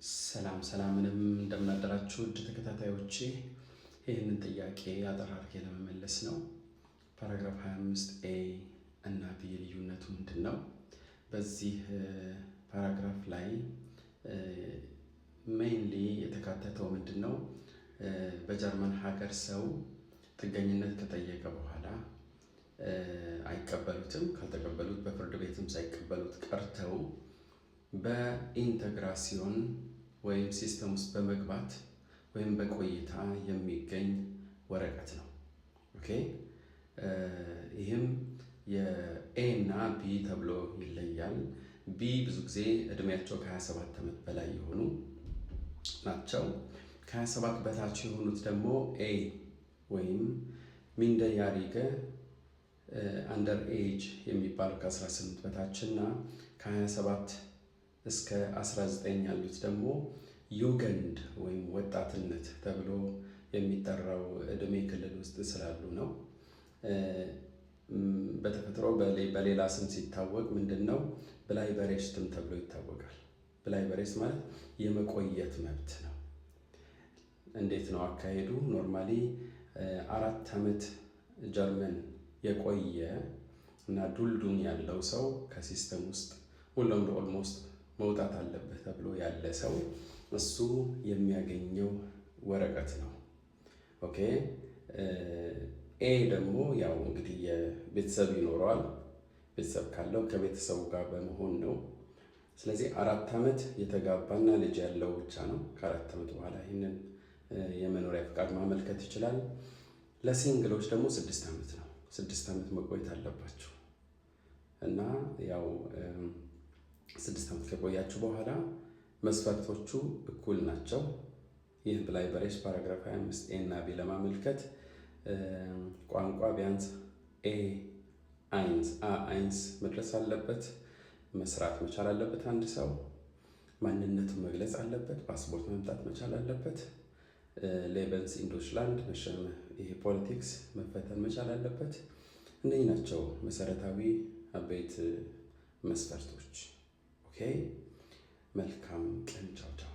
ሰላምንም እንደምናደራችሁ ውድ ተከታታዮቼ ይህንን ጥያቄ አጠራርጌ ለመመለስ ነው። ፓራግራፍ 25 ኤ እና ቢ ልዩነቱ ምንድነው? በዚህ ፓራግራፍ ላይ ሜይንሊ የተካተተው ምንድነው? በጀርመን ሀገር ሰው ጥገኝነት ከጠየቀ በኋላ አይቀበሉትም። ካልተቀበሉት በፍርድ ቤትም ሳይቀበሉት ቀርተው በኢንተግራሲዮን ወይም ሲስተም ውስጥ በመግባት ወይም በቆይታ የሚገኝ ወረቀት ነው። ኦኬ ይህም የኤ እና ቢ ተብሎ ይለያል። ቢ ብዙ ጊዜ እድሜያቸው ከ27 ዓመት በላይ የሆኑ ናቸው። ከ27 በታች የሆኑት ደግሞ ኤ ወይም ሚንደርያሪገ አንደር ኤጅ የሚባለው ከ18 በታች እና ከ27 እስከ 19 ያሉት ደግሞ ዩገንድ ወይም ወጣትነት ተብሎ የሚጠራው እድሜ ክልል ውስጥ ስላሉ ነው። በተፈጥሮ በሌላ ስም ሲታወቅ ምንድነው? ብላይበሬስትም ተብሎ ይታወቃል። ብላይበሬስት ማለት የመቆየት መብት ነው። እንዴት ነው አካሄዱ? ኖርማሊ 4 ዓመት ጀርመን የቆየ እና ዱልዱም ያለው ሰው ከሲስተም ውስጥ ሁሉም ኦልሞስት መውጣት አለበት ተብሎ ያለ ሰው እሱ የሚያገኘው ወረቀት ነው። ኦኬ ኤ ደግሞ ያው እንግዲህ የቤተሰብ ይኖረዋል። ቤተሰብ ካለው ከቤተሰቡ ጋር በመሆን ነው። ስለዚህ 4 ዓመት የተጋባና ልጅ ያለው ብቻ ነው ከ4 ዓመት በኋላ ይህንን የመኖሪያ ፍቃድ ማመልከት ይችላል። ለሲንግሎች ደግሞ 6 ዓመት ነው። 6 ዓመት መቆየት አለባቸው እና ያው 6 ዓመት ከቆያችሁ በኋላ መስፈርቶቹ እኩል ናቸው። ይህ ብላይበሬስት ፓራግራፍ 25 ኤ እና ቢ ለማመልከት ቋንቋ ቢያንስ አይንስ መድረስ አለበት። መስራት መቻል አለበት። አንድ ሰው ማንነቱን መግለጽ አለበት። ፓስፖርት መምጣት መቻል አለበት። ሌበንስ ኢን ዶችላንድ ይሄ ፖለቲክስ መፈተን መቻል አለበት። እነዚህ ናቸው መሰረታዊ አበይት መስፈርቶች። ኦኬ መልካም ቀን። ቻው ቻው።